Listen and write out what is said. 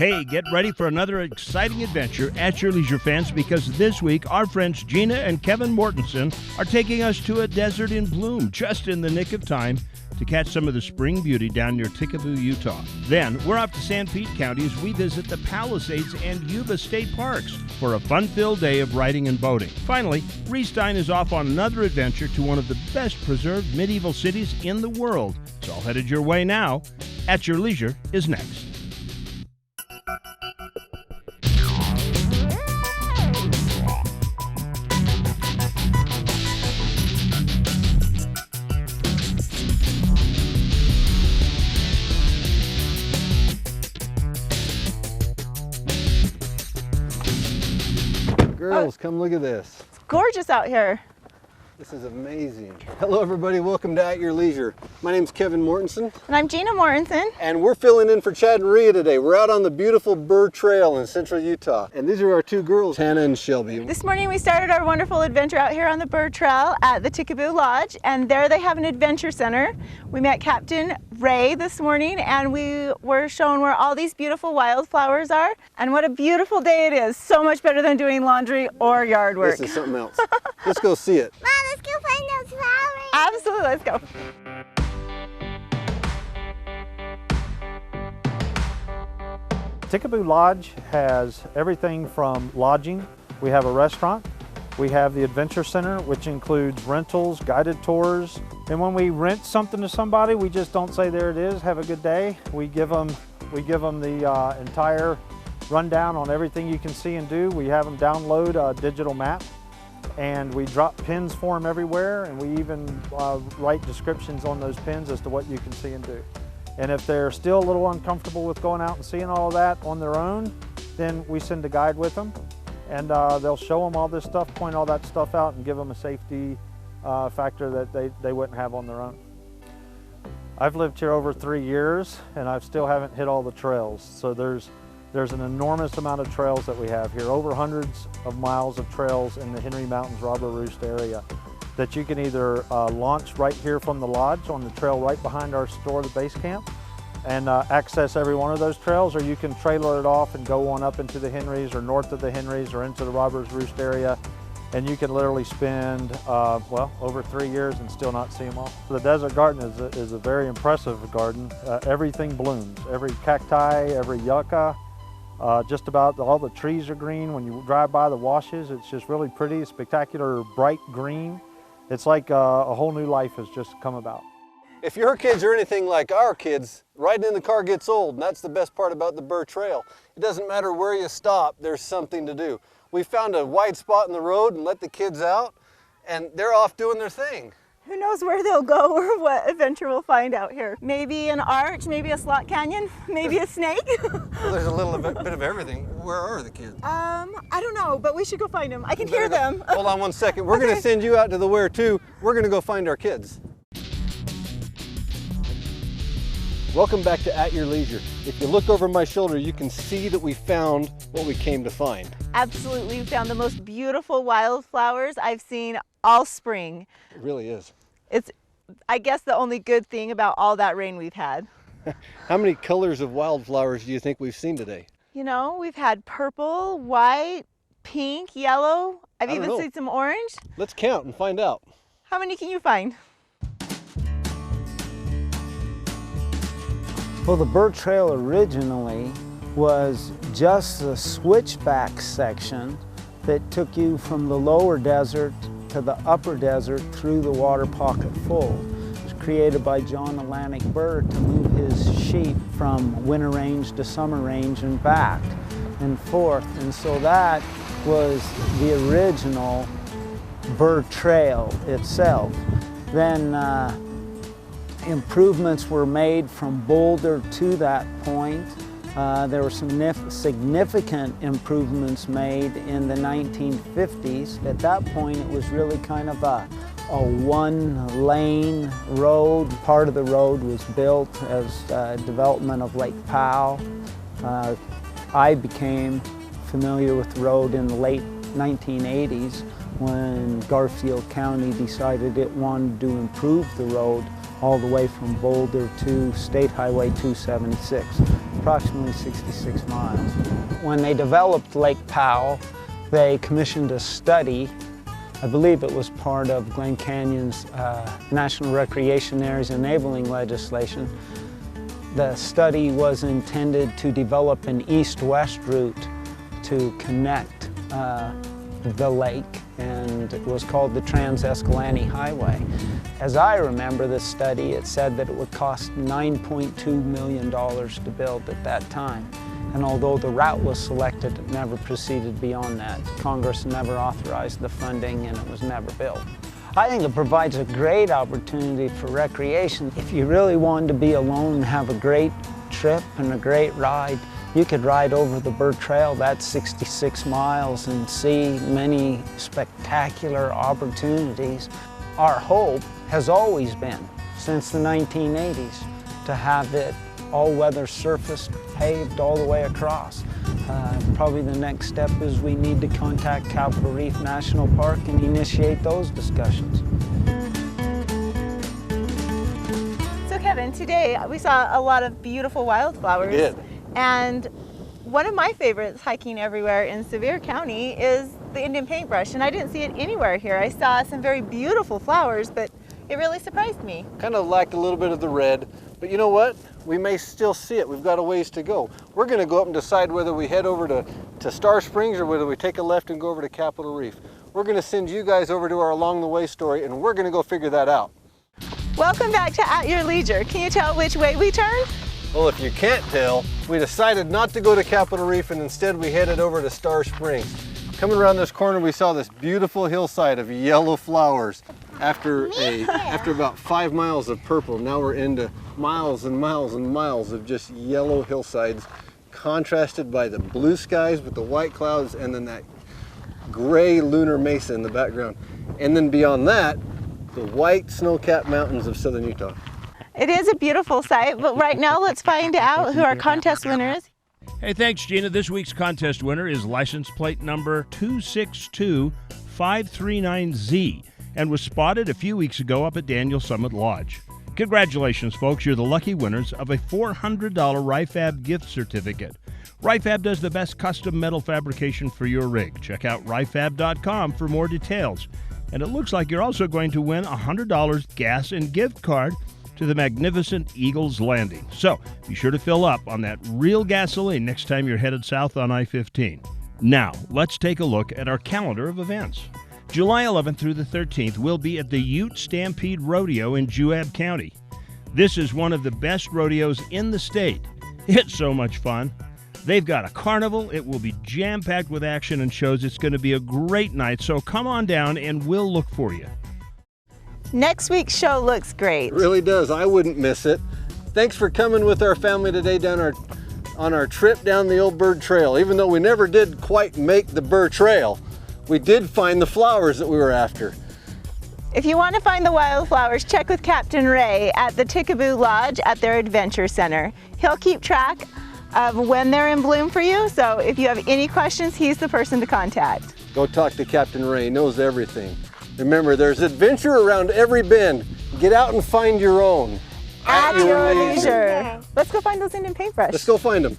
Hey, get ready for another exciting adventure at your leisure, fans, because this week our friends Gina and Kevin Mortensen are taking us to a desert in bloom just in the nick of time to catch some of the spring beauty down near Ticaboo, Utah. Then we're off to San Pete County as we visit the Palisades and Yuba State Parks for a fun-filled day of riding and boating. Finally, Reestein is off on another adventure to one of the best preserved medieval cities in the world. It's all headed your way now. At Your Leisure is next. Girls, come look at this. It's gorgeous out here. This is amazing. Hello everybody, welcome to At Your Leisure. My name's Kevin Mortensen. And I'm Gina Mortensen. And we're filling in for Chad and Rhea today. We're out on the beautiful Burr Trail in central Utah. And these are our two girls, Hannah and Shelby. This morning we started our wonderful adventure out here on the Burr Trail at the Ticaboo Lodge. And there they have an adventure center. We met Captain Ray this morning and we were shown where all these beautiful wildflowers are. And what a beautiful day it is. So much better than doing laundry or yard work. This is something else. Let's go see it. Mom, let's go find those flowers. Absolutely, let's go. Ticaboo Lodge has everything from lodging. We have a restaurant. We have the adventure center, which includes rentals, guided tours. And when we rent something to somebody, we just don't say, there it is, have a good day. We give them the entire rundown on everything you can see and do. We have them download a digital map and we drop pins for them everywhere, and we even write descriptions on those pins as to what you can see and do. And if they're still a little uncomfortable with going out and seeing all of that on their own, then we send a guide with them, and they'll show them all this stuff, point all that stuff out, and give them a safety factor that they wouldn't have on their own. I've lived here over 3 years, and I still haven't hit all the trails. So there's an enormous amount of trails that we have here, over hundreds of miles of trails in the Henry Mountains Robber Roost area that you can either launch right here from the lodge on the trail right behind our store, the base camp, and access every one of those trails, or you can trailer it off and go on up into the Henrys or north of the Henrys or into the Robber's Roost area, and you can literally spend, well, over 3 years and still not see them all. The desert garden is a very impressive garden. Everything blooms, every cacti, every yucca, just about all the trees are green. When you drive by the washes, it's just really pretty, spectacular, bright green. It's like a whole new life has just come about. If your kids are anything like our kids, riding in the car gets old, and that's the best part about the Burr Trail. It doesn't matter where you stop, there's something to do. We found a wide spot in the road and let the kids out, and they're off doing their thing. Who knows where they'll go or what adventure we'll find out here. Maybe an arch, maybe a slot canyon, maybe a snake. Well, there's a little bit of everything. Where are the kids? I don't know, but we should go find them. I can hear them. Hold on one second. We're going to send you out to the where to. We're going to go find our kids. Welcome back to At Your Leisure. If you look over my shoulder, you can see that we found what we came to find. Absolutely, we found the most beautiful wildflowers I've seen all spring. It really is. It's, I guess, the only good thing about all that rain we've had. How many colors of wildflowers do you think we've seen today? You know, we've had purple, white, pink, yellow. I've even seen some orange. Let's count and find out. How many can you find? Well, the Burr Trail originally was just the switchback section that took you from the lower desert to the upper desert through the Water Pocket Fold. It was created by John Atlantic Burr to move his sheep from winter range to summer range and back and forth. And so that was the original Burr Trail itself. Then improvements were made from Boulder to that point. There were some significant improvements made in the 1950s. At that point, it was really kind of a one-lane road. Part of the road was built as development of Lake Powell. I became familiar with the road in the late 1980s when Garfield County decided it wanted to improve the road all the way from Boulder to State Highway 276. approximately 66 miles. When they developed Lake Powell, they commissioned a study. I believe it was part of Glen Canyon's National Recreation Areas Enabling legislation. The study was intended to develop an east-west route to connect the lake, and it was called the Trans-Escalante Highway. As I remember the study, it said that it would cost $9.2 million to build at that time. And although the route was selected, it never proceeded beyond that. Congress never authorized the funding and it was never built. I think it provides a great opportunity for recreation. If you really wanted to be alone and have a great trip and a great ride, you could ride over the Burr Trail, that's 66 miles, and see many spectacular opportunities. Our hope has always been, since the 1980s, to have it all-weather surfaced, paved all the way across. Probably the next step is we need to contact Capitol Reef National Park and initiate those discussions. So Kevin, today we saw a lot of beautiful wildflowers. We did. And one of my favorites hiking everywhere in Sevier County is the Indian paintbrush, and I didn't see it anywhere here. I saw some very beautiful flowers, but it really surprised me. Kind of lacked a little bit of the red, but you know what? We may still see it. We've got a ways to go. We're going to go up and decide whether we head over to Star Springs or whether we take a left and go over to Capitol Reef. We're going to send you guys over to our Along the Way story, and we're going to go figure that out. Welcome back to At Your Leisure. Can you tell which way we turned? Well, if you can't tell, we decided not to go to Capitol Reef, and instead we headed over to Star Springs. Coming around this corner, we saw this beautiful hillside of yellow flowers. After about 5 miles of purple, now we're into miles and miles and miles of just yellow hillsides, contrasted by the blue skies with the white clouds, and then that gray lunar mesa in the background. And then beyond that, the white snow-capped mountains of southern Utah. It is a beautiful sight, but right now let's find out who our contest winner is. Hey, thanks, Gina. This week's contest winner is license plate number 262539Z and was spotted a few weeks ago up at Daniel Summit Lodge. Congratulations, folks. You're the lucky winners of a $400 RIFAB gift certificate. RIFAB does the best custom metal fabrication for your rig. Check out rifab.com for more details. And it looks like you're also going to win a $100 gas and gift card to the magnificent Eagles Landing. So be sure to fill up on that real gasoline next time you're headed south on I-15. Now, let's take a look at our calendar of events. July 11th through the 13th, we'll be at the Ute Stampede Rodeo in Juab County. This is one of the best rodeos in the state. It's so much fun. They've got a carnival. It will be jam-packed with action and shows. It's going to be a great night, so come on down and we'll look for you. Next week's show looks great. It really does. I wouldn't miss it. Thanks for coming with our family today on our trip down the old Burr Trail. Even though we never did quite make the Burr Trail, we did find the flowers that we were after. If you want to find the wildflowers, check with Captain Ray at the Ticaboo Lodge at their Adventure Center. He'll keep track of when they're in bloom for you, so if you have any questions, he's the person to contact. Go talk to Captain Ray. He knows everything. Remember, there's adventure around every bend. Get out and find your own. At your leisure. Let's go find those Indian paintbrush. Let's go find them.